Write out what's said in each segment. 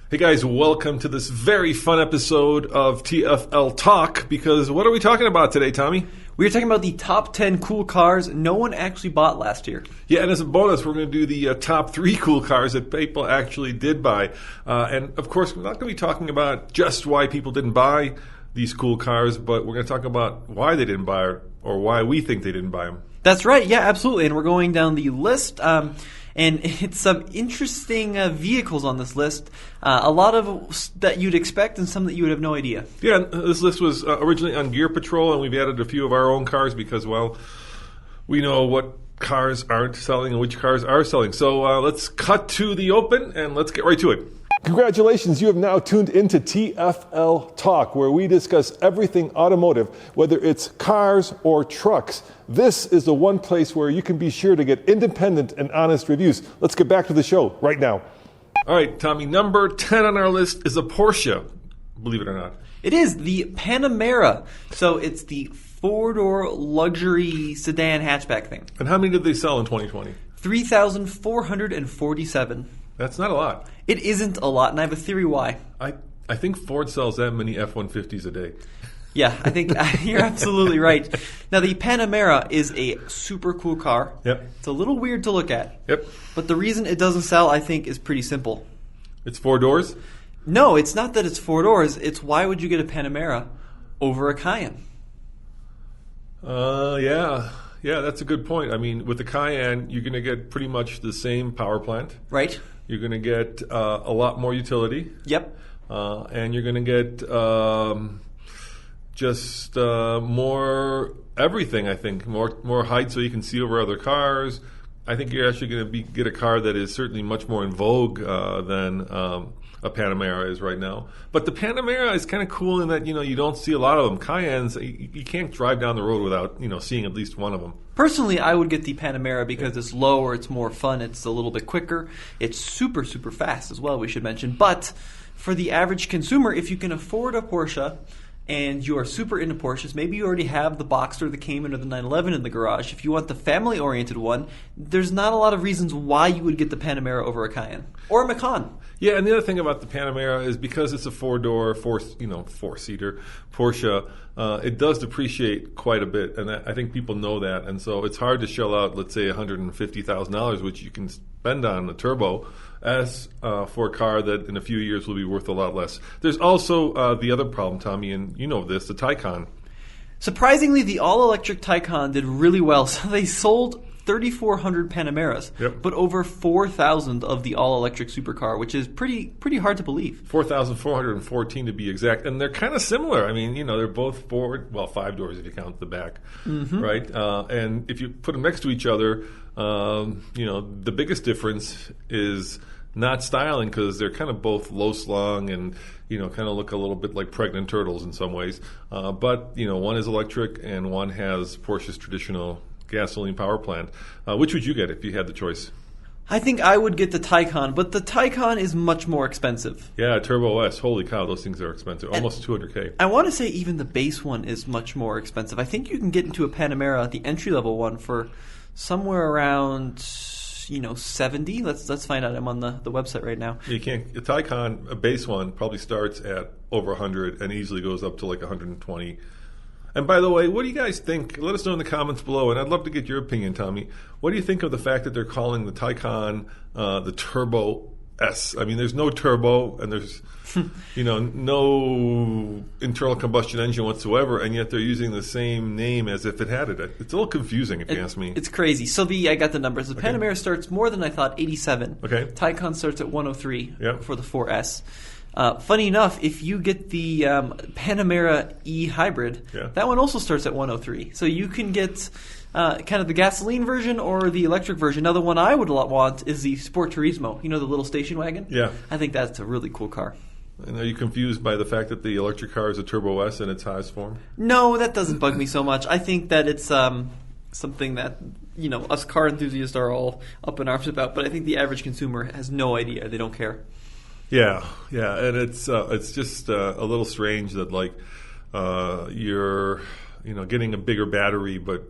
Hey guys, welcome to this very fun episode of TFL Talk, because what are we talking about today, Tommy? We're talking about the top 10 cool cars no one actually bought last year. Yeah, and as a bonus, we're going to do the top 3 cool cars that people actually did buy. And of course, we're not going to be talking about just why people didn't buy these cool cars, but we're going to talk about why they didn't buy it or why we think they didn't buy them. That's right, yeah, absolutely. And we're going down the list. And it's some interesting vehicles on this list. A lot of that you'd expect and some that you would have no idea. Yeah, this list was originally on Gear Patrol, and we've added a few of our own cars because, well, we know what cars aren't selling and which cars are selling. So let's cut to the open and let's get right to it. Congratulations, you have now tuned into TFL Talk, where we discuss everything automotive, whether it's cars or trucks. This is the one place where you can be sure to get independent and honest reviews. Let's get back to the show right now. All right, Tommy, number 10 on our list is a Porsche, believe it or not. It is the Panamera. So it's the four-door luxury sedan hatchback thing. And how many did they sell in 2020? 3,447. That's not a lot. It isn't a lot, and I have a theory why. I think Ford sells that many F-150s a day. Yeah, I think you're absolutely right. Now, the Panamera is a super cool car. Yep. It's a little weird to look at. Yep. But the reason it doesn't sell, I think, is pretty simple. It's 4 doors? No, it's not that it's 4 doors. It's why would you get a Panamera over a Cayenne? Yeah, that's a good point. I mean, with the Cayenne, you're going to get pretty much the same power plant. Right. You're going to get a lot more utility. Yep. And you're going to get just more everything, I think. More height so you can see over other cars. I think you're actually going to get a car that is certainly much more in vogue than a Panamera is right now. But the Panamera is kind of cool in that, you don't see a lot of them. Cayennes, you can't drive down the road without, seeing at least one of them. Personally, I would get the Panamera because it's lower, it's more fun, it's a little bit quicker. It's super, super fast as well, we should mention. But for the average consumer, if you can afford a Porsche and you are super into Porsches, maybe you already have the Boxster, the Cayman, or the 911 in the garage. If you want the family-oriented one, there's not a lot of reasons why you would get the Panamera over a Cayenne or a Macan. Yeah, and the other thing about the Panamera is because it's a 4-door, four-seater Porsche, it does depreciate quite a bit, and I think people know that, and so it's hard to shell out, let's say, $150,000, which you can spend on a turbo, as for a car that in a few years will be worth a lot less. There's also the other problem, Tommy, and you know this, the Taycan. Surprisingly, the all-electric Taycan did really well. So they sold 3,400 Panameras, yep, but over 4,000 of the all-electric supercar, which is pretty hard to believe. 4,414 to be exact, and they're kind of similar. I mean, they're both 4, 5 doors if you count the back, right? And if you put them next to each other, the biggest difference is not styling, because they're kind of both low slung and kind of look a little bit like pregnant turtles in some ways. But one is electric and one has Porsche's traditional gasoline power plant. Which would you get if you had the choice? I think I would get the Taycan, but the Taycan is much more expensive. Yeah, Turbo S. Holy cow, those things are expensive. Almost $200K. I want to say even the base one is much more expensive. I think you can get into a Panamera, the entry-level one, for somewhere around 70. Let's find out. I'm on the website right now. You can't. A Taycan, a base one, probably starts at over 100 and easily goes up to like 120. And by the way, what do you guys think? Let us know in the comments below, and I'd love to get your opinion, Tommy. What do you think of the fact that they're calling the Taycan the Turbo S? I mean, there's no turbo, and there's no internal combustion engine whatsoever, and yet they're using the same name as if it had it. It's a little confusing, if you ask me. It's crazy. So I got the numbers. The Panamera starts more than I thought, 87. Okay. Taycan starts at 103 yep, for the 4S. Funny enough, if you get the Panamera E Hybrid, yeah, that one also starts at 103. So you can get kind of the gasoline version or the electric version. Now, the one I would want is the Sport Turismo. The little station wagon? Yeah. I think that's a really cool car. And are you confused by the fact that the electric car is a Turbo S in its highest form? No, that doesn't bug me so much. I think that it's something that us car enthusiasts are all up in arms about, but I think the average consumer has no idea. They don't care. Yeah, and it's just a little strange that you're getting a bigger battery, but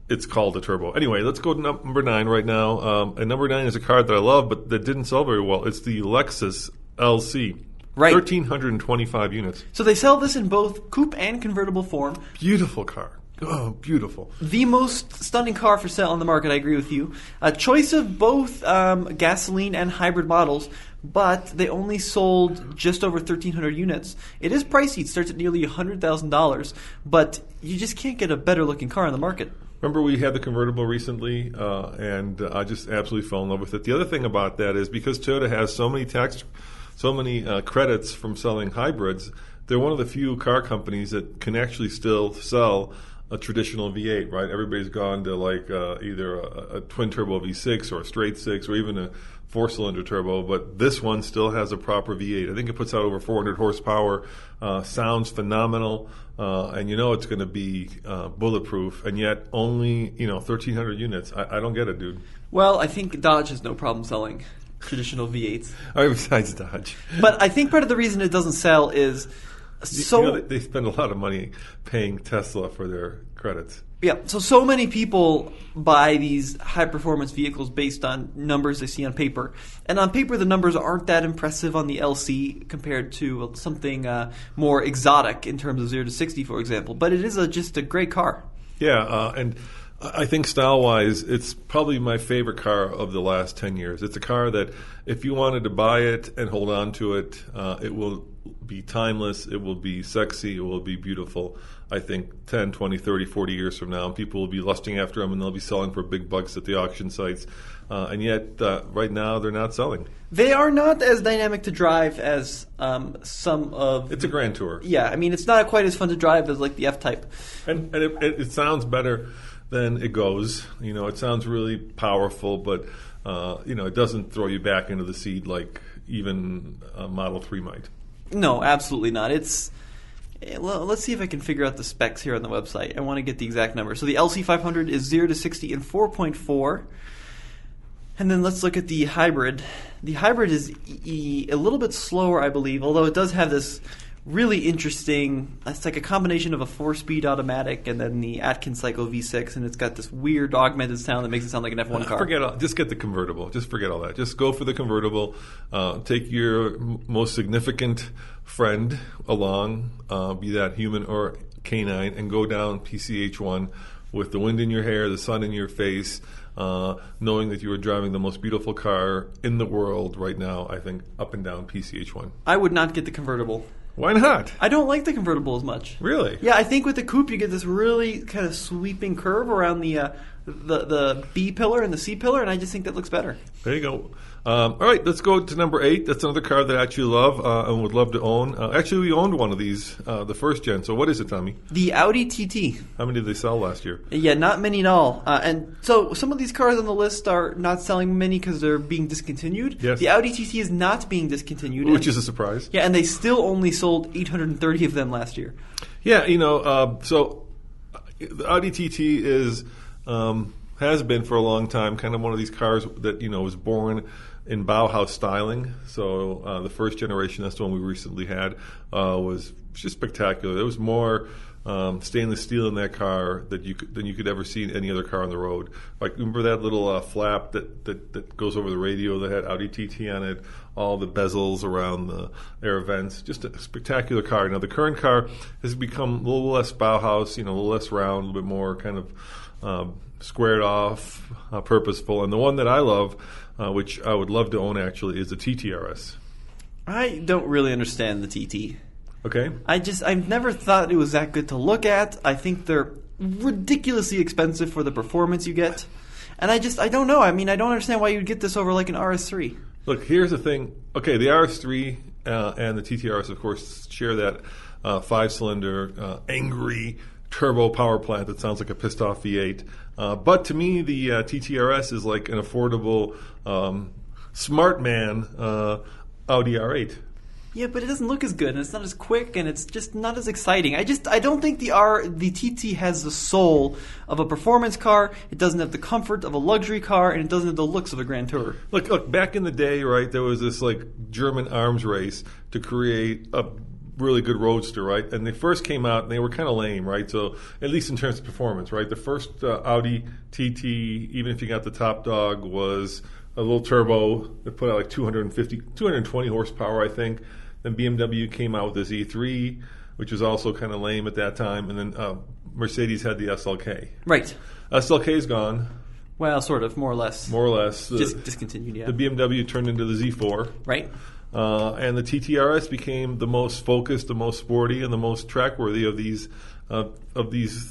it's called a turbo. Anyway, let's go to number 9 right now. And number 9 is a car that I love, but that didn't sell very well. It's the Lexus LC. Right. 1,325 units. So they sell this in both coupe and convertible form. Beautiful car. Oh, beautiful. The most stunning car for sale on the market, I agree with you. A choice of both gasoline and hybrid models, but they only sold just over 1,300 units. It is pricey. It starts at nearly $100,000, but you just can't get a better looking car on the market. Remember we had the convertible recently, and I just absolutely fell in love with it. The other thing about that is because Toyota has so many credits from selling hybrids, they're one of the few car companies that can actually still sell a traditional V8, right? Everybody's gone to like either a twin-turbo V6 or a straight six or even a four-cylinder turbo, but this one still has a proper V8. I think it puts out over 400 horsepower, sounds phenomenal, and you know it's going to be bulletproof, and yet only 1,300 units. I don't get it, dude. Well, I think Dodge has no problem selling traditional V8s. Besides Dodge. But I think part of the reason it doesn't sell is they spend a lot of money paying Tesla for their credits. Yeah, so many people buy these high-performance vehicles based on numbers they see on paper. And on paper, the numbers aren't that impressive on the LC compared to something more exotic in terms of 0 to 60, for example. But it is just a great car. Yeah, and I think style-wise, it's probably my favorite car of the last 10 years. It's a car that if you wanted to buy it and hold on to it, it will be timeless, it will be sexy, it will be beautiful. I think 10, 20, 30, 40 years from now, people will be lusting after them and they'll be selling for big bucks at the auction sites. And yet, right now, they're not selling. They are not as dynamic to drive as some of... It's a Grand Tour. Yeah, I mean, it's not quite as fun to drive as like the F-Type. And it sounds better than it goes. It sounds really powerful, but it doesn't throw you back into the seat like even a Model 3 might. No, absolutely not. Well, let's see if I can figure out the specs here on the website. I want to get the exact number. So the LC500 is 0 to 60 in 4.4. And then let's look at the hybrid. The hybrid is a little bit slower, I believe, although it does have this really interesting, it's like a combination of a 4-speed automatic and then the Atkins Cycle V6, and it's got this weird augmented sound that makes it sound like an F1 car. Just get the convertible. Just forget all that. Just go for the convertible. Take your most significant friend along, be that human or canine, and go down PCH1 with the wind in your hair, the sun in your face, knowing that you are driving the most beautiful car in the world right now, I think, up and down PCH1. I would not get the convertible. Why not? I don't like the convertible as much. Really? Yeah, I think with the coupe you get this really kind of sweeping curve around the B pillar and the C pillar, and I just think that looks better. There you go. All right, let's go to number 8. That's another car that I actually love and would love to own. Actually, we owned one of these, the first gen. So what is it, Tommy? The Audi Tt. How many did they sell last year? Yeah, not many at all. And so some of these cars on the list are not selling many because they're being discontinued. Yes. The Audi Tt is not being discontinued. Which is a surprise. Yeah, and they still only sold 830 of them last year. Yeah, so the Audi Tt is... has been for a long time kind of one of these cars that was born in Bauhaus styling. So the first generation, that's the one we recently had, was just spectacular. There was more stainless steel in that car than you could ever see in any other car on the road. Like, remember that little flap that goes over the radio that had Audi Tt on it, all the bezels around the air vents, just a spectacular car. Now the current car has become a little less Bauhaus, a little less round, a little bit more kind of squared off, purposeful. And the one that I love, which I would love to own actually, is the TTRS. I don't really understand the TT. Okay. I've never thought it was that good to look at. I think they're ridiculously expensive for the performance you get. And I don't know. I mean, I don't understand why you'd get this over like an RS3. Look, here's the thing. Okay, the RS3 and the TTRS, of course, share that 5-cylinder, angry turbo power plant that sounds like a pissed-off V8. But to me, the TTRS is like an affordable, smart man Audi R8. Yeah, but it doesn't look as good, and it's not as quick, and it's just not as exciting. I don't think the TT has the soul of a performance car. It doesn't have the comfort of a luxury car, and it doesn't have the looks of a Grand Tourer. Look, back in the day, right, there was this like German arms race to create a really good roadster, right? And they first came out and they were kind of lame, right? So at least in terms of performance, right? The first Audi Tt, even if you got the top dog, was a little turbo that put out like 220 horsepower, I think. Then BMW came out with this E3, which was also kind of lame at that time. And then Mercedes had the SLK. Right. SLK's gone. Well, sort of, more or less. More or less. Discontinued, yeah. The BMW turned into the Z4. Right. And the TTRS became the most focused, the most sporty, and the most track-worthy of these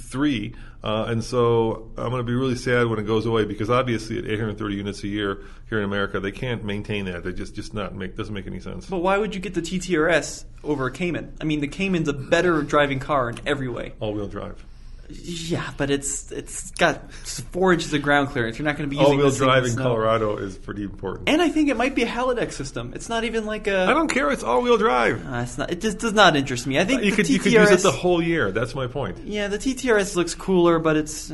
three. And so I'm going to be really sad when it goes away, because obviously at 830 units a year here in America, they can't maintain that. They just doesn't make any sense. But why would you get the TTRS over a Cayman? I mean, the Cayman's a better driving car in every way. All-wheel drive. Yeah, but it's got 4 inches of ground clearance. You're not going to be using all-wheel this thing drive in in snow. Colorado is pretty important. And I think it might be a halodeck system. It's not even like a... I don't care. It's all-wheel drive. It's not. It just does not interest me. I think you could use it the whole year. That's my point. Yeah, the TTRS looks cooler, but it just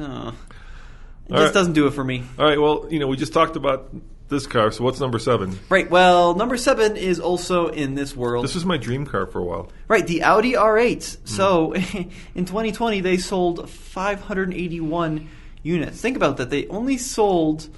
doesn't do it for me. All right. Well, we just talked about this car. So what's number 7? Right. Well, number 7 is also in this world. This was my dream car for a while. Right. The Audi R8. So in 2020, they sold 581 units. Think about that. They only sold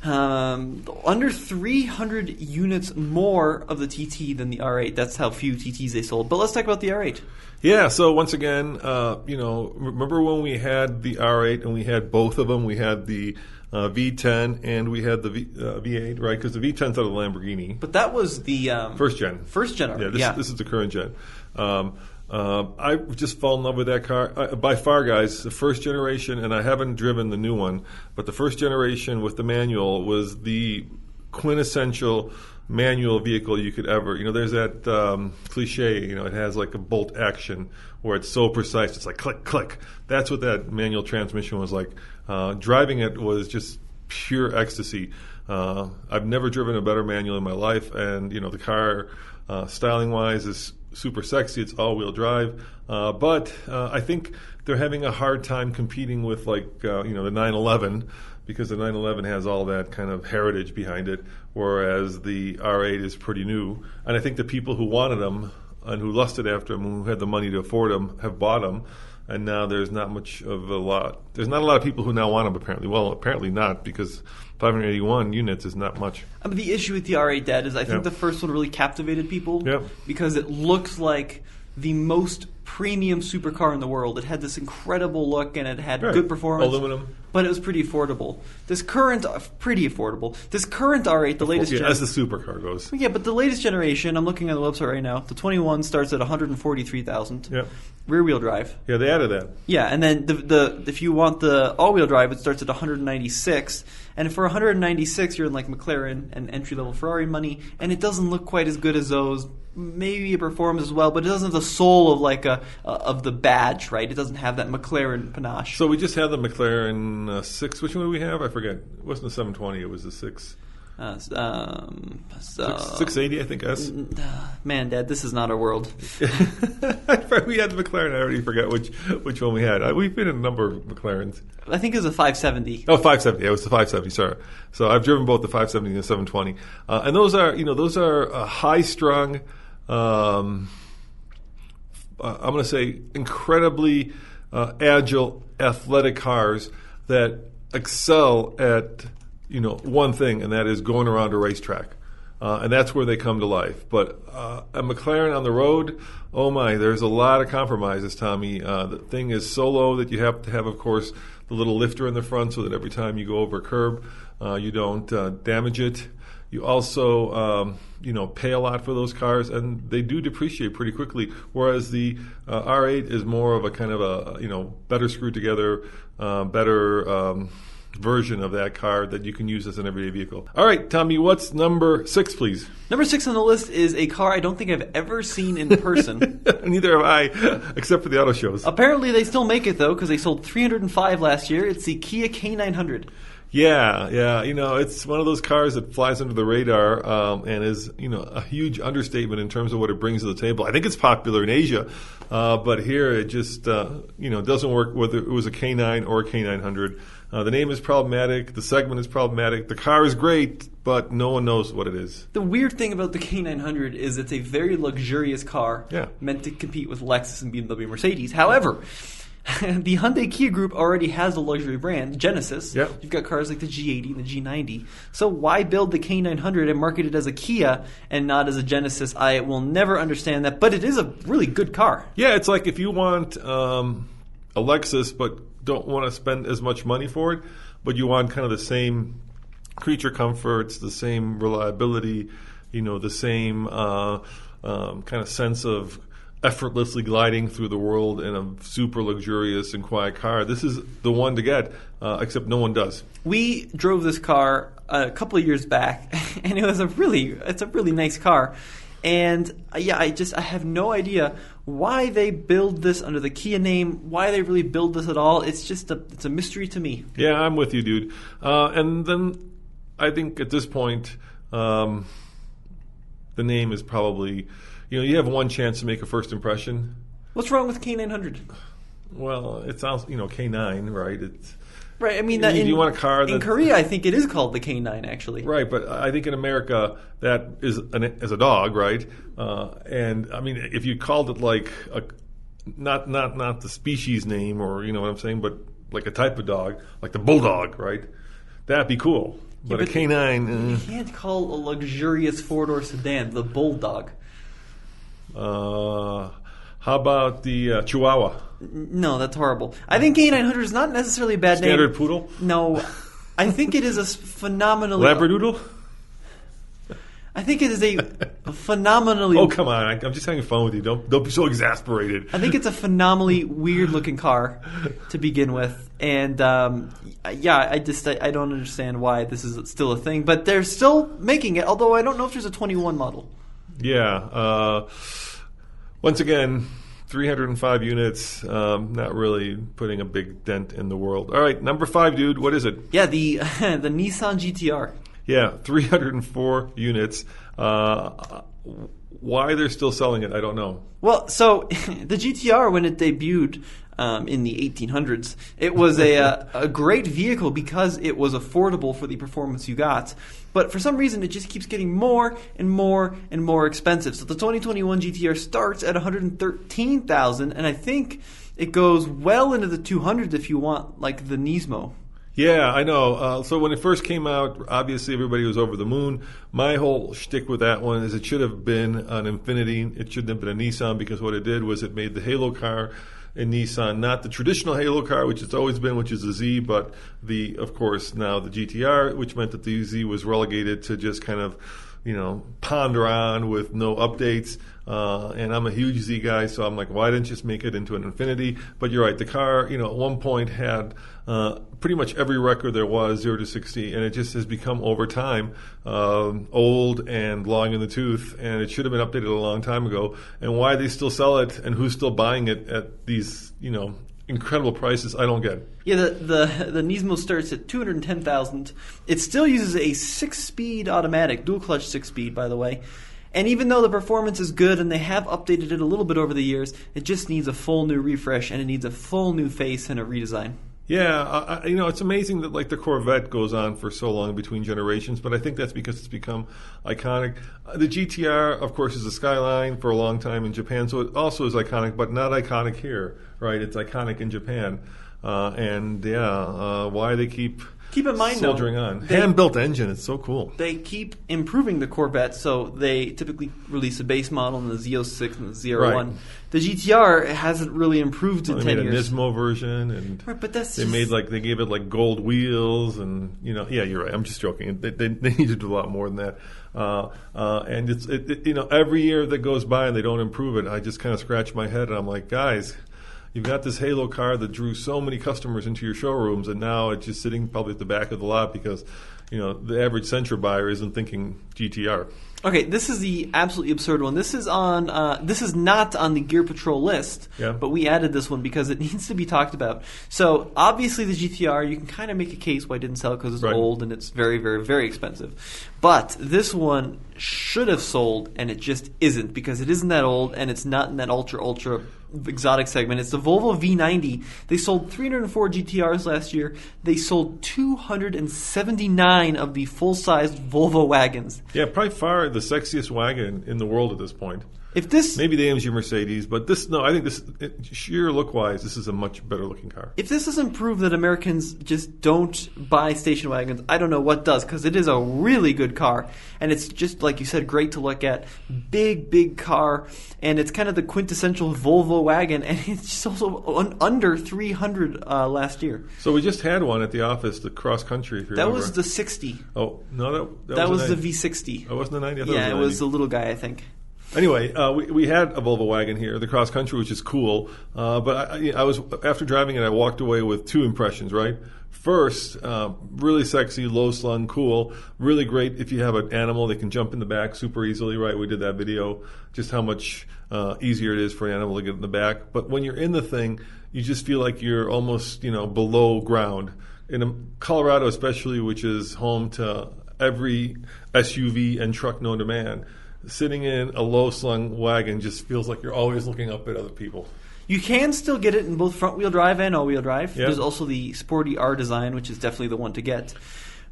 under 300 units more of the TT than the R8. That's how few TTs they sold. But let's talk about the R8. Yeah, so once again, remember when we had the R8 and we had both of them? We had the V10 and we had the V8, right? Because the V10's out of the Lamborghini. But that was the... First gen. First gen R8, yeah. This is the current gen. I just fell in love with that car. By far, guys, the first generation, and I haven't driven the new one, but the first generation with the manual was the quintessential manual vehicle you could ever. There's that cliche, it has like a bolt action where it's so precise. It's like click, click. That's what that manual transmission was like. Driving it was just pure ecstasy. I've never driven a better manual in my life, and the car, styling-wise, is super sexy. It's all-wheel drive, but I think they're having a hard time competing with the 911, because the 911 has all that kind of heritage behind it, whereas the R8 is pretty new. And I think the people who wanted them and who lusted after them, who had the money to afford them, have bought them. And now there's not a lot of people who now want them, apparently. Well, apparently not, because 581 units is not much. I mean, the issue with the R8, Dad, is I think the first one really captivated people because it looks like the most premium supercar in the world. It had this incredible look and it had good performance. Aluminum. But it was pretty affordable. This current R8, the latest as the supercar goes. Yeah, but the latest generation, I'm looking at the website right now, the 21 starts at $143,000. Yep. Rear-wheel drive. Yeah, they added that. Yeah, and then the if you want the all-wheel drive, it starts at $196. And for $196, you're in like McLaren and entry-level Ferrari money, and it doesn't look quite as good as those. Maybe it performs as well, but it doesn't have the soul of of the badge, right? It doesn't have that McLaren panache. So we just had the McLaren 6. Which one do we have? I forget. It wasn't the 720. It was the 6. 680, I think. S. Man, Dad, this is not our world. We had the McLaren. I already forgot which one we had. We've been in a number of McLarens. I think it was a 570. Oh, 570. Yeah, it was the 570. Sorry. So I've driven both the 570 and the 720, and those are high-strung. I'm going to say incredibly agile, athletic cars that excel at one thing, and that is going around a racetrack. And that's where they come to life. But a McLaren on the road, oh my, there's a lot of compromises, Tommy. The thing is so low that you have to have, of course, the little lifter in the front so that every time you go over a curb, you don't damage it. You also, pay a lot for those cars, and they do depreciate pretty quickly. Whereas the R8 is more of a kind of a, better screwed together, better version of that car that you can use as an everyday vehicle. All right, Tommy, what's number 6, please? Number 6 on the list is a car I don't think I've ever seen in person. Neither have I, except for the auto shows. Apparently they still make it, though, because they sold 305 last year. It's the Kia K900. Yeah, it's one of those cars that flies under the radar and is, a huge understatement in terms of what it brings to the table. I think it's popular in Asia, but here it just, doesn't work whether it was a K9 or a K900. The name is problematic. The segment is problematic. The car is great, but no one knows what it is. The weird thing about the K900 is it's a very luxurious car meant to compete with Lexus and BMW and Mercedes. However, the Hyundai Kia Group already has a luxury brand, Genesis. Yep. You've got cars like the G80 and the G90. So why build the K900 and market it as a Kia and not as a Genesis? I will never understand that, but it is a really good car. Yeah, it's like if you want a Lexus but don't want to spend as much money for it, but you want kind of the same creature comforts, the same reliability, the same kind of sense of effortlessly gliding through the world in a super luxurious and quiet car. This is the one to get, except no one does. We drove this car a couple of years back, and it's a really nice car. And I have no idea why they build this under the Kia name, why they really build this at all. It's just it's a mystery to me. Yeah, I'm with you, dude. And then I think at this point, the name is probably, you have one chance to make a first impression. What's wrong with K900? Well, it sounds, K9, right? It's right. I mean, you want a car in Korea, I think it is called the K9, actually. Right, but I think in America that is as a dog, right? And I mean, if you called it like not the species name, or what I'm saying, but like a type of dog, like the bulldog, right? That'd be cool. But a K9, you can't call a luxurious four-door sedan the bulldog. How about the Chihuahua? No, that's horrible. I think K900 is not necessarily a bad name. Standard Poodle? No, I think it is a phenomenally... Labradoodle? I think it is a phenomenally... Oh, come on. I'm just having fun with you. Don't be so exasperated. I think it's a phenomenally weird-looking car to begin with. And, I don't understand why this is still a thing. But they're still making it, although I don't know if there's a 21 model. Yeah. Once again, 305 units, not really putting a big dent in the world. All right, number 5, dude. What is it? Yeah, the Nissan GTR. Yeah, 304 units. Why they're still selling it, I don't know. Well, so the GTR, when it debuted in the 1800s, it was a great vehicle because it was affordable for the performance you got. But for some reason, it just keeps getting more and more and more expensive. So the 2021 GTR starts at $113,000, and I think it goes well into the 200s if you want, like the Nismo. Yeah, I know. So when it first came out, obviously everybody was over the moon. My whole shtick with that one is it should have been an Infiniti. It shouldn't have been a Nissan, because what it did was it made the Halo car in Nissan not the traditional Halo car, which it's always been, which is the Z, but of course, now the GTR, which meant that the Z was relegated to just kind of, ponder on with no updates. And I'm a huge Z guy, so I'm like, why didn't you just make it into an Infiniti? But you're right, the car, at one point had pretty much every record there was, 0 to 60, and it just has become, over time, old and long in the tooth, and it should have been updated a long time ago. And why they still sell it and who's still buying it at these, incredible prices, I don't get. Yeah, the Nismo starts at $210,000. It still uses a 6-speed automatic, dual clutch 6-speed, by the way. And even though the performance is good and they have updated it a little bit over the years, it just needs a full new refresh, and it needs a full new face and a redesign. Yeah, it's amazing that the Corvette goes on for so long between generations, but I think that's because it's become iconic. The GTR, of course, is a Skyline for a long time in Japan, so it also is iconic, but not iconic here, right? It's iconic in Japan. Why they keep in mind, soldiering on. Hand-built engine, it's so cool. They keep improving the Corvette, so they typically release a base model in the Z06 and the Z01. Right. The GTR hasn't really improved in 10 years. They made a Nismo version, and right, but that's they gave it gold wheels, and yeah, you're right. I'm just joking. They need to do a lot more than that. And it's every year that goes by and they don't improve it, I just kind of scratch my head and I'm like, guys, you've got this Halo car that drew so many customers into your showrooms, and now it's just sitting probably at the back of the lot because, the average Sentra buyer isn't thinking GTR. Okay, this is the absolutely absurd one. This is not on the Gear Patrol list, but we added this one because it needs to be talked about. So obviously the GTR, you can kind of make a case why it didn't sell because it's old and it's very, very, very expensive. But this one should have sold, and it just isn't because it isn't that old and it's not in that ultra exotic segment. It's the Volvo V90. They sold 304 GTRs last year. They sold 279 of the full-sized Volvo wagons. Yeah, probably far the sexiest wagon in the world at this point. If this Maybe the AMG Mercedes, but I think sheer look-wise, this is a much better-looking car. If this doesn't prove that Americans just don't buy station wagons, I don't know what does, because it is a really good car. And it's just, like you said, great to look at. Big car. And it's kind of the quintessential Volvo wagon. And it's just also under 300 last year. So we just had one at the office, the cross country, if you remember. That was the 60. Oh, no, that was the V60. Oh, wasn't the 90? I thought Yeah, it it was the little guy, I think. Anyway, we had a Volvo wagon here, the cross country, which is cool. But I was after driving it, I walked away with two impressions. Right, first, really sexy, low slung, cool, really great if you have an animal that can jump in the back super easily. Right, we did that video, just how much easier it is for an animal to get in the back. But when you're in the thing, you just feel like you're almost below ground. In Colorado, especially, which is home to every SUV and truck known to man. Sitting in a low-slung wagon just feels like you're always looking up at other people. You can still get it in both front-wheel drive and all-wheel drive. Yep. There's also the Sporty R design, which is definitely the one to get.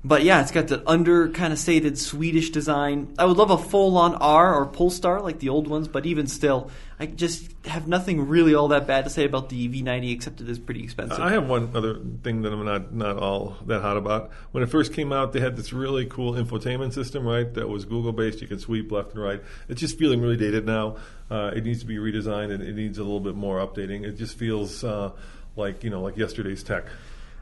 But yeah, it's got the under kind of stated Swedish design. I would love a full-on R or Polestar like the old ones, but even still, I just have nothing really all that bad to say about the V90 except it is pretty expensive. I have one other thing that I'm not all that hot about. When it first came out, they had this really cool infotainment system, right, that was Google-based. You could sweep left and right. It's just feeling really dated now. It needs to be redesigned, and it needs a little bit more updating. It just feels like yesterday's tech.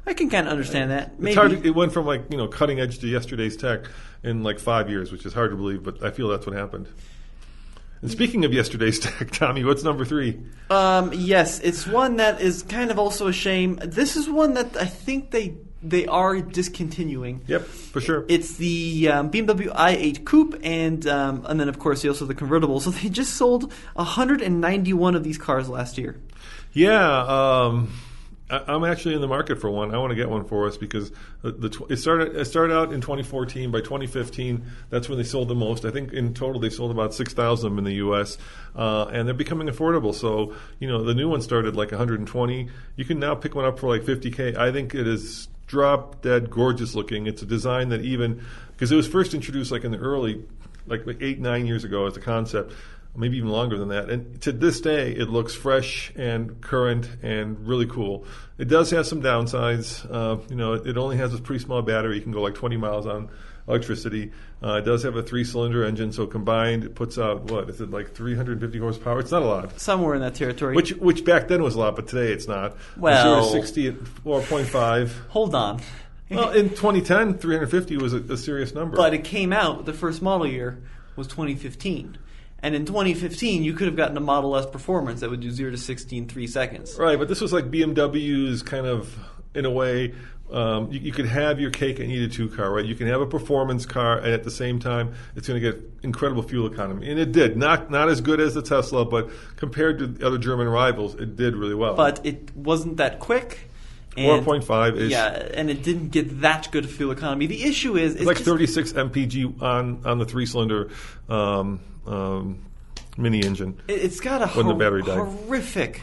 I can kind of understand that. Maybe. It's hard. It went from cutting edge to yesterday's tech in 5 years, which is hard to believe, but I feel that's what happened. And speaking of yesterday's tech, Tommy, what's number 3? Yes, it's one that is kind of also a shame. This is one that I think they are discontinuing. Yep, for sure. It's the Bmw i8 Coupe, and then of course also the convertible. So they just sold 191 of these cars last year. Yeah. I'm actually in the market for one. I want to get one for us because it started out in 2014. By 2015, that's when they sold the most. I think in total they sold about 6,000 of them in the U.S. And they're becoming affordable. So the new one started like 120. You can now pick one up for like $50K. I think it is drop dead gorgeous looking. It's a design that because it was first introduced like in the early, like 8-9 years ago as a concept. Maybe even longer than that. And to this day, it looks fresh and current and really cool. It does have some downsides. It only has a pretty small battery. You can go like 20 miles on electricity. It does have a 3-cylinder engine, so combined it puts out, like 350 horsepower? It's not a lot. Somewhere in that territory. Which back then was a lot, but today it's not. Well, 0-60 at 4.5. Hold on. Well, in 2010, 350 was a serious number. But it came out, the first model year was 2015. And in 2015, you could have gotten a Model S Performance that would do 0-60 in 3 seconds. Right, but this was like BMW's kind of, in a way, you could have your cake and eat it too car, right? You can have a performance car, and at the same time, it's going to get incredible fuel economy. And it did. Not as good as the Tesla, but compared to the other German rivals, it did really well. But it wasn't that quick. 4.5-ish. Yeah, and it didn't get that good fuel economy. The issue is... It's like 36 mpg on the 3-cylinder mini engine. It's got a horrific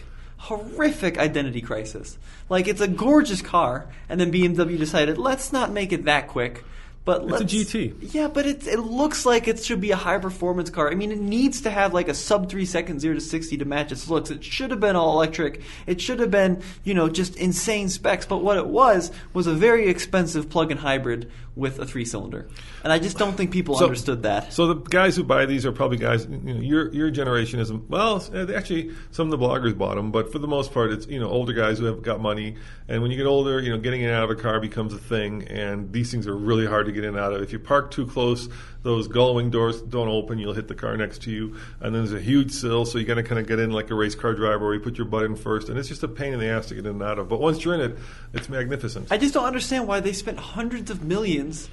identity crisis. Like, it's a gorgeous car, and then BMW decided, let's not make it that quick. But it's a GT. Yeah, but it looks like it should be a high-performance car. I mean, it needs to have like a sub-3 second 0-60 to match its looks. It should have been all electric. It should have been, just insane specs. But what it was a very expensive plug-in hybrid with a 3-cylinder. And I just don't think people understood that. So the guys who buy these are probably guys, your generation isn't, well, actually, some of the bloggers bought them, but for the most part, it's, older guys who have got money. And when you get older, getting in and out of a car becomes a thing, and these things are really hard to get in and out of. If you park too close, those gullwing doors don't open, you'll hit the car next to you. And then there's a huge sill, so you got to kind of get in like a race car driver where you put your butt in first. And it's just a pain in the ass to get in and out of. But once you're in it, it's magnificent. I just don't understand why they spent hundreds of millions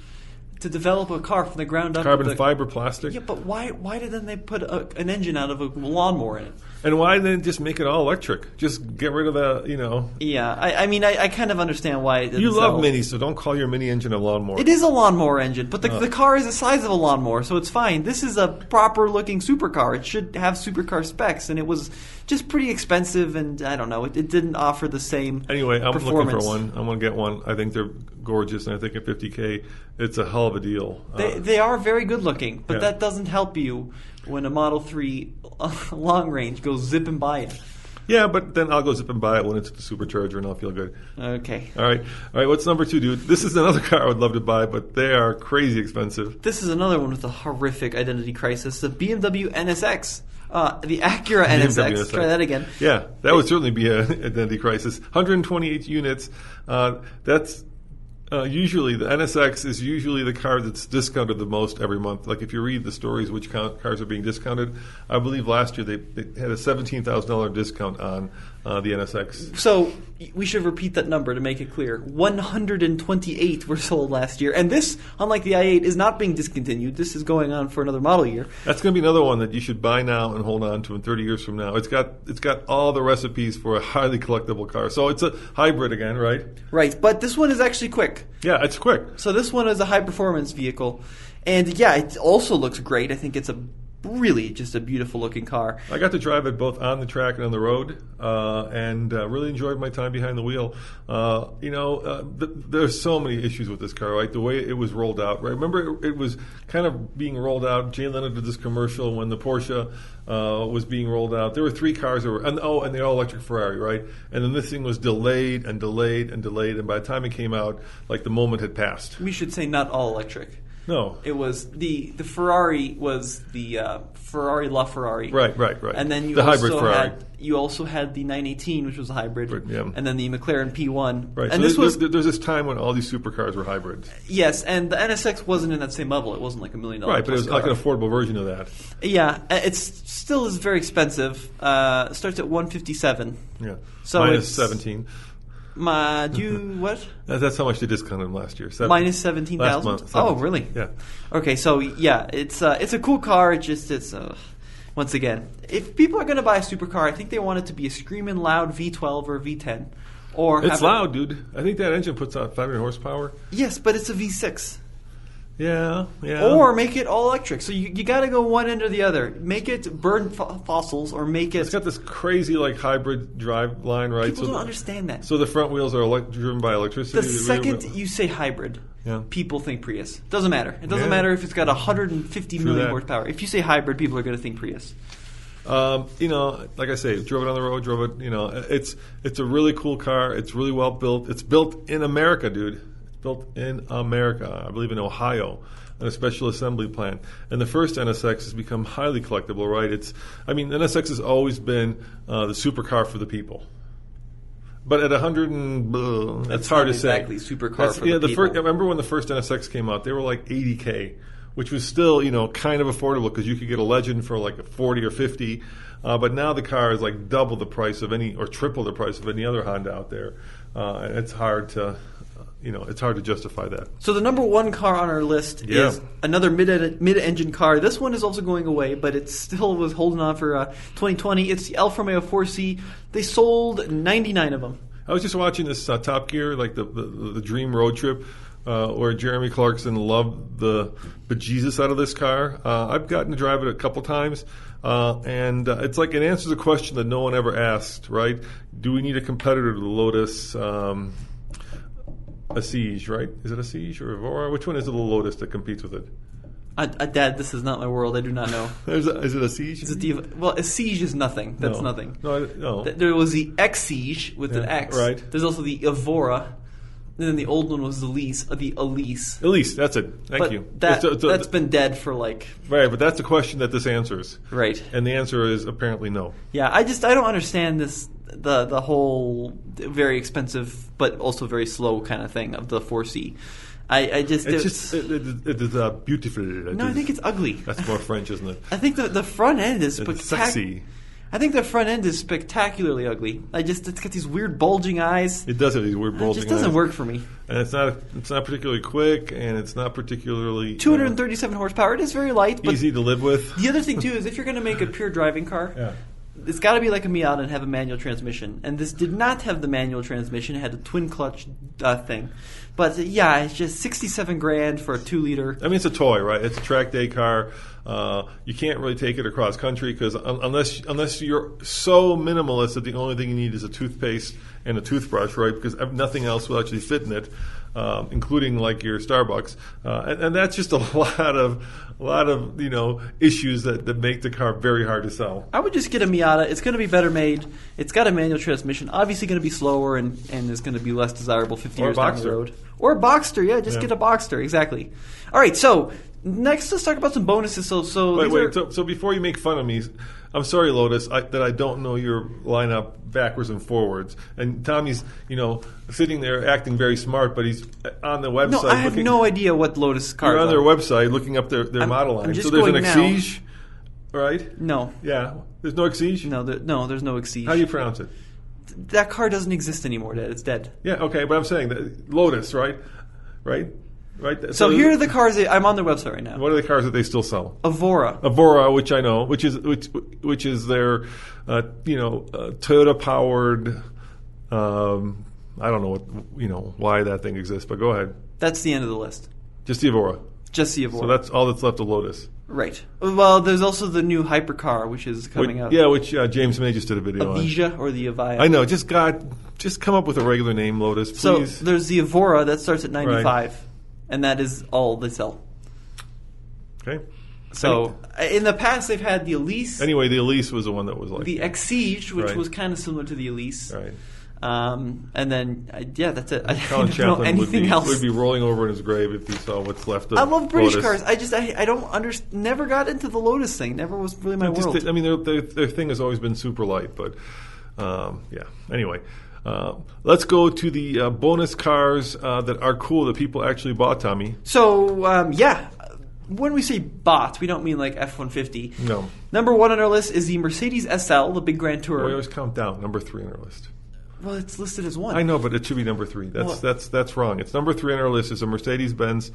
to develop a car from the ground up. Carbon fiber plastic. Yeah, but why did then they put an engine out of a lawnmower in it? And why then just make it all electric? Just get rid of the, Yeah, I mean, I kind of understand why it didn't You love sell. minis, so don't call your mini engine a lawnmower. It is a lawnmower engine, but the car is the size of a lawnmower, so it's fine. This is a proper-looking supercar. It should have supercar specs, and it was just pretty expensive, and I don't know. It didn't offer the same Anyway, I'm looking performance. for one. I'm going to get one. I think they're gorgeous, and I think at $50K, it's a hell of a deal. They are very good-looking, but Yeah. that doesn't help you when a Model 3 long range goes zipping by you. Yeah, but then I'll go zip and buy it when it's at the supercharger, and I'll feel good. Okay. All right. What's number 2, dude? This is another car I would love to buy, but they are crazy expensive. This is another one with a horrific identity crisis. The BMW NSX. The Acura NSX. NSX. Try that again. Yeah, that would certainly be an identity crisis. 128 units. That's usually the NSX is usually the car that's discounted the most every month. Like if you read the stories which cars are being discounted, I believe last year they had a $17,000 discount on the NSX. So we should repeat that number to make it clear. 128 were sold last year, and this, unlike the i8, is not being discontinued. This is going on for another model year. That's going to be another one that you should buy now and hold on to in 30 years from now. It's got all the recipes for a highly collectible car. So it's a hybrid again, right? Right, but this one is actually quick. Yeah, it's quick. So this one is a high-performance vehicle, and yeah, it also looks great. I think it's really just a beautiful-looking car. I got to drive it both on the track and on the road, and really enjoyed my time behind the wheel. There's so many issues with this car, right? The way it was rolled out, right? Remember, it was kind of being rolled out. Jay Leno did this commercial when the Porsche was being rolled out. There were 3 cars that were, and the all-electric Ferrari, right? And then this thing was delayed and delayed and delayed, and by the time it came out, like the moment had passed. We should say not all electric. No. It was the Ferrari was the Ferrari LaFerrari. Right. And then you the also hybrid Ferrari. had the 918, which was a hybrid, Yeah. and then the McLaren P1. Right. And So this there's this time when all these supercars were hybrids. yes, and the NSX wasn't in that same level. It wasn't like $1 million. Right, but it was car. like an affordable version of that. Yeah, it still is very expensive. It starts at $157. Yeah. So Minus it's 17. What? That's how much they discounted them last year. Minus 17,000. Last month, Oh, really? Yeah. Okay, so yeah, it's a cool car. Once again, if people are going to buy a supercar, I think they want it to be a screaming loud V12 or V10, or It's loud, dude. I think that engine puts out 500 horsepower. Yes, but it's a V6. Yeah. Or make it all electric. So you got to go one end or the other. Make it burn fossils, or make it. It's got this crazy hybrid drive line, right? People don't understand that. So the front wheels are driven by electricity. The second you say hybrid, people think Prius. Doesn't matter. It doesn't matter if it's got 150 million horsepower. If you say hybrid, people are going to think Prius. Like I say, drove it on the road, drove it. It's a really cool car. It's really well built. It's built in America, dude. Built in America, I believe in Ohio, in a special assembly plant. And the first NSX has become highly collectible, right? The NSX has always been the supercar for the people. But at 100 that's hard to say. Exactly, supercar for the people. I remember when the first NSX came out, they were like $80K, which was still, kind of affordable because you could get a Legend for like 40 or 50. But now the car is like double the price of or triple the price of any other Honda out there. And it's hard to... it's hard to justify that. So the number 1 car on our list is another mid-engine car. This one is also going away, but it still was holding on for 2020. It's the Alfa Romeo 4C. They sold 99 of them. I was just watching this Top Gear, like the Dream Road Trip, where Jeremy Clarkson loved the bejesus out of this car. I've gotten to drive it a couple times, and it's like it answers a question that no one ever asked, right? Do we need a competitor to the Lotus a Siege, right? Is it a Siege or Evora? Which one is the little Lotus that competes with it? Dad, this is not my world. I do not know. Is it a Siege? A Siege is nothing. That's nothing. No. There was the X Siege with an X. Right. There's also the Evora. And then the old one was the Elise. Elise, that's it. Thank you. That's been dead for like... Right, but that's the question that this answers. Right. And the answer is apparently no. Yeah, I don't understand this, the whole very expensive but also very slow kind of thing of the 4C. It is beautiful. No, I think it's ugly. That's more French, isn't it? I think the front end is sexy. I think the front end is spectacularly ugly. It's got these weird bulging eyes. It does have these weird bulging eyes. It just doesn't work for me. And it's not particularly quick, and it's not particularly 237 horsepower. It is very light, but easy to live with. The other thing too is if you're going to make a pure driving car, it's got to be like a Miata and have a manual transmission. And this did not have the manual transmission. It had a twin clutch thing. But yeah, it's just $67,000 for a 2-liter. I mean, it's a toy, right? It's a track day car. You can't really take it across country because unless you're so minimalist that the only thing you need is a toothpaste and a toothbrush, right? Because nothing else will actually fit in it, including like your Starbucks, and that's just a lot of issues that make the car very hard to sell. I would just get a Miata. It's going to be better made. It's got a manual transmission. Obviously, going to be slower and is going to be less desirable 50 years down the road. Or a Boxster, yeah. Just get a Boxster, exactly. All right, so next, let's talk about some bonuses. So before you make fun of me, I'm sorry, Lotus, that I don't know your lineup backwards and forwards. And Tommy's, sitting there acting very smart, but he's on the website. No, I have no idea what Lotus cars are. You're on their website looking up their model line. So there's an Exige, right? No. Yeah. There's no Exige? No, there's no Exige. How do you pronounce it? That car doesn't exist anymore, Dad. It's dead. Yeah, okay, but I'm saying that Lotus, right? Right? So here are the cars. I'm on their website right now. What are the cars that they still sell? Evora, which I know, which is their, Toyota powered. I don't know why that thing exists, but go ahead. That's the end of the list. Just the Evora. So that's all that's left of Lotus. Right. Well, there's also the new hypercar, which is coming out. Yeah, which James May just did a video on. Avija or the Avaya. I know. Just come up with a regular name, Lotus, please. So there's the Evora that starts at $95,000. Right. And that is all they sell. Okay. So in the past, they've had the Elise. Anyway, the Elise was the one that was like the Exige, which was kind of similar to the Elise. Right. And then that's it. I Colin don't know anything else. Would be rolling over in his grave if he saw what's left of. I love British Lotus. cars. I don't understand. Never got into the Lotus thing. Never was really my world. Their thing has always been super light, but yeah. Anyway. Let's go to the bonus cars that are cool that people actually bought, Tommy. So, when we say bought, we don't mean like F-150. No. Number 1 on our list is the Mercedes SL, the big Grand Tourer. We always count down. Number 3 on our list. Well, it's listed as 1. I know, but it should be number 3. That's wrong. It's number 3 on our list. Is a Mercedes-Benz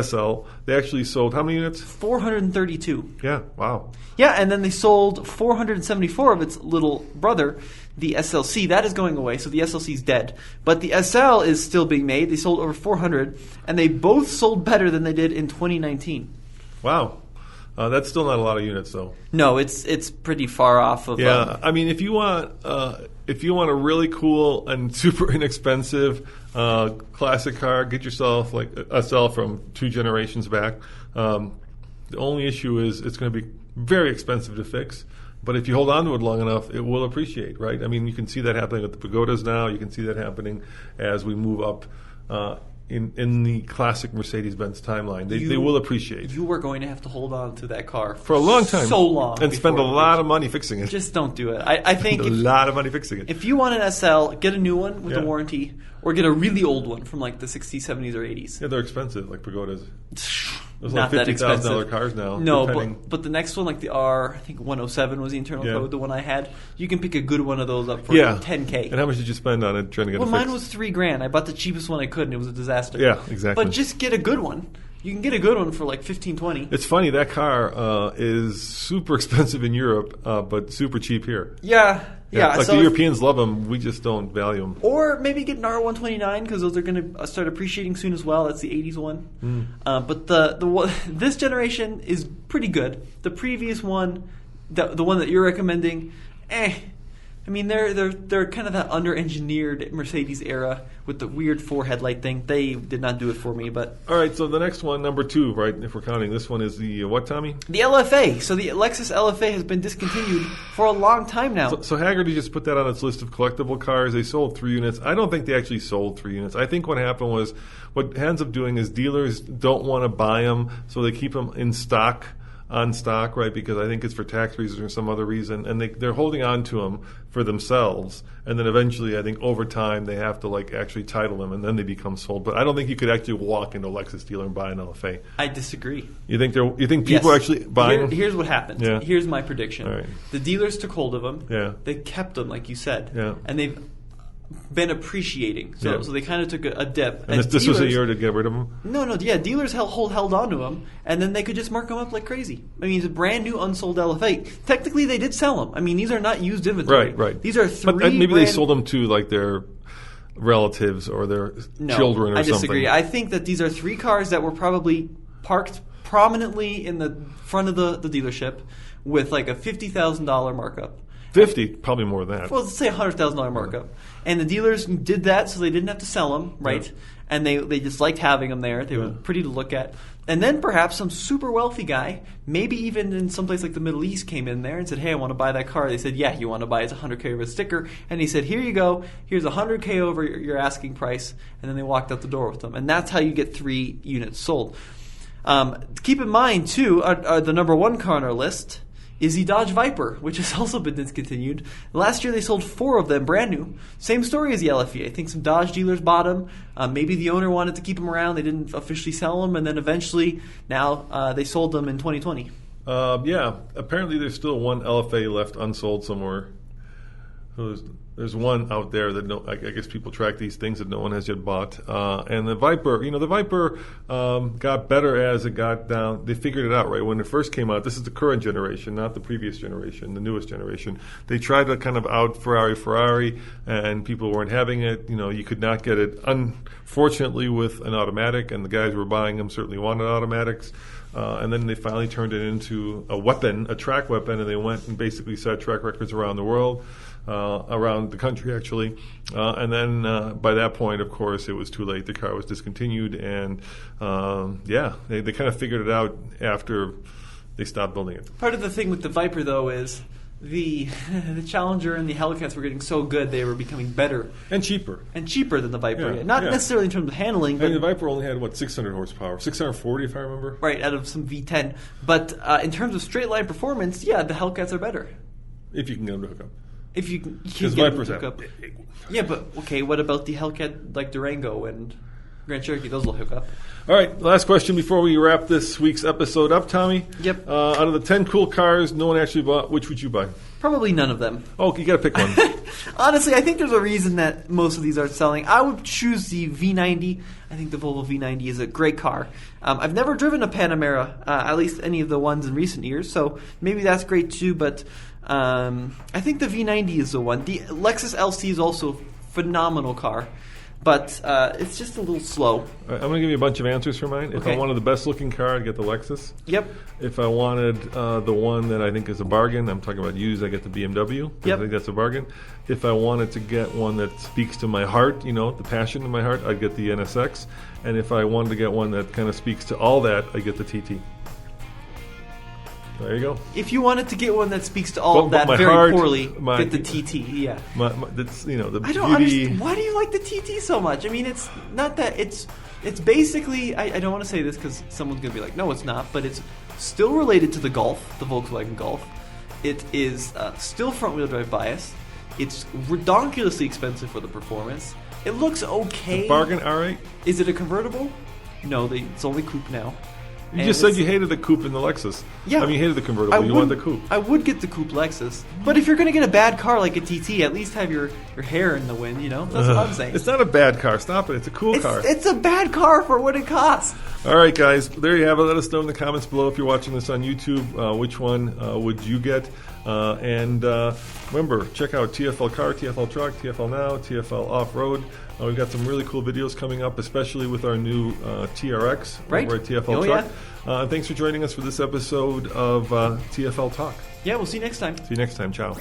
SL. They actually sold how many units? 432. Yeah. Wow. Yeah, and then they sold 474 of its little brother, the SLC. That is going away, so the SLC is dead. But the SL is still being made. They sold over 400, and they both sold better than they did in 2019. Wow. That's still not a lot of units, though. No, it's pretty far off of. Yeah, I mean, if you want a really cool and super inexpensive classic car, get yourself like a SL from 2 generations back. The only issue is it's going to be very expensive to fix. But if you hold on to it long enough, it will appreciate, right? I mean, you can see that happening with the Pagodas now. You can see that happening as we move up in the classic Mercedes-Benz timeline. They will appreciate. You are going to have to hold on to that car for a long time. So long. And spend a lot of money fixing it. Just don't do it. I think a lot of money fixing it. If you want an SL, get a new one with a warranty, or get a really old one from like the 60s, 70s, or 80s. Yeah, they're expensive, like Pagodas. Those not like that expensive. $50,000 cars now. No, but the next one, like the R, I think 107 was the internal code, the one I had. You can pick a good one of those up for $10K. And how much did you spend on it trying to get it fixed? Well, mine was $3,000. I bought the cheapest one I could, and it was a disaster. Yeah, exactly. But just get a good one. You can get a good one for like $15, $20. It's funny, that car is super expensive in Europe, but super cheap here. Yeah. Like the Europeans love them, we just don't value them. Or maybe get an R129 because those are going to start appreciating soon as well. That's the 80s one. But this generation is pretty good. The previous one, the one that you're recommending, I mean, they're kind of that under-engineered Mercedes era with the weird 4 headlight thing. They did not do it for me, but... All right, so the next one, number 2, right, if we're counting. This one is the what, Tommy? The LFA. So the Alexis Lfa has been discontinued for a long time now. So Haggerty just put that on its list of collectible cars. They sold 3 units. I don't think they actually sold 3 units. I think what happened was, what ends up doing is dealers don't want to buy them, so they keep them in stock. On stock, right? Because I think it's for tax reasons or some other reason, and they're holding on to them for themselves, and then eventually, I think over time they have to like actually title them, and then they become sold. But I don't think you could actually walk into a Lexus dealer and buy an LFA. I disagree. You think people are actually buying? Here's what happened. Yeah. Here's my prediction. All right. The dealers took hold of them. Yeah. They kept them, like you said. Yeah. And they've been appreciating. So they kind of took a dip. And this was a year to get rid of them? No, dealers held on to them, and then they could just mark them up like crazy. I mean, it's a brand new unsold LFA. Technically, they did sell them. I mean, these are not used inventory. Right. These are three. But maybe they sold them to like their relatives or their children or something. I disagree. I think that these are 3 cars that were probably parked prominently in the front of the dealership with like a $50,000 markup. 50, probably more than that. Well, let's say $100,000 markup. And the dealers did that so they didn't have to sell them, right? Yeah. And they just liked having them there. They were pretty to look at. And then perhaps some super wealthy guy, maybe even in some place like the Middle East, came in there and said, hey, I want to buy that car. They said, yeah, you want to buy it. It's $100K over a sticker. And he said, here you go. Here's $100K over your asking price. And then they walked out the door with them. And that's how you get 3 units sold. Keep in mind, too, the number 1 car on our list is the Dodge Viper, which has also been discontinued. Last year they sold 4 of them, brand new. Same story as the LFA. I think some Dodge dealers bought them. Maybe the owner wanted to keep them around. They didn't officially sell them, and then eventually now they sold them in 2020. Apparently there's still 1 LFA left unsold somewhere. So there's one out there that I guess people track these things that no one has yet bought. And the Viper, the Viper got better as it got down. They figured it out, right? When it first came out, this is the current generation, not the previous generation, the newest generation. They tried to kind of out Ferrari, and people weren't having it. You could not get it, unfortunately, with an automatic, and the guys who were buying them certainly wanted automatics. And then they finally turned it into a weapon, a track weapon, and they went and basically set track records around the world. Around the country, actually. And then by that point, of course, it was too late. The car was discontinued. And, they kind of figured it out after they stopped building it. Part of the thing with the Viper, though, is the Challenger and the Hellcats were getting so good they were becoming better. And cheaper. Than the Viper. Not necessarily in terms of handling. But the Viper only had, 600 horsepower? 640, if I remember? Right, out of some V10. But in terms of straight-line performance, the Hellcats are better. If you can get them to hook up. If you can get Vipers them to hook up. Yeah, but okay, what about the Hellcat like Durango and Grand Cherokee? Those will hook up. All right, last question before we wrap this week's episode up, Tommy. Yep. Out of the 10 cool cars no one actually bought, which would you buy? Probably none of them. Oh, you got to pick one. Honestly, I think there's a reason that most of these aren't selling. I would choose the V90. I think the Volvo V90 is a great car. I've never driven a Panamera, at least any of the ones in recent years, so maybe that's great too, but I think the V90 is the one. The Lexus LC is also a phenomenal car, but it's just a little slow. I'm going to give you a bunch of answers for mine. If I wanted the best-looking car, I'd get the Lexus. Yep. If I wanted the one that I think is a bargain, I'm talking about used, I get the BMW. Yep. I think that's a bargain. If I wanted to get one that speaks to my heart, the passion in my heart, I'd get the NSX. And if I wanted to get one that kind of speaks to all that, I'd get the TT. There you go. If you wanted to get one that speaks to all of that very poorly, get the TT. Yeah. That's, the I don't understand. Why do you like the TT so much? I mean, it's not that it's basically. I don't want to say this because someone's gonna be like, no, it's not. But it's still related to the Golf, the Volkswagen Golf. It is still front-wheel drive bias. It's ridiculously expensive for the performance. It looks okay. The bargain R8? Is it a convertible? No, it's only coupe now. You just said you hated the coupe in the Lexus. Yeah. I mean, you hated the convertible. You want the coupe. I would get the coupe Lexus. But if you're going to get a bad car like a TT, at least have your hair in the wind, That's what I'm saying. It's not a bad car. Stop it. It's a cool car. It's a bad car for what it costs. All right, guys. There you have it. Let us know in the comments below if you're watching this on YouTube. Which one would you get? And remember, check out TFL Car, TFL Truck, TFL Now, TFL Off-Road. We've got some really cool videos coming up, especially with our new TRX over at TFL Truck. Yeah. Thanks for joining us for this episode of TFL Talk. Yeah, we'll see you next time. See you next time. Ciao.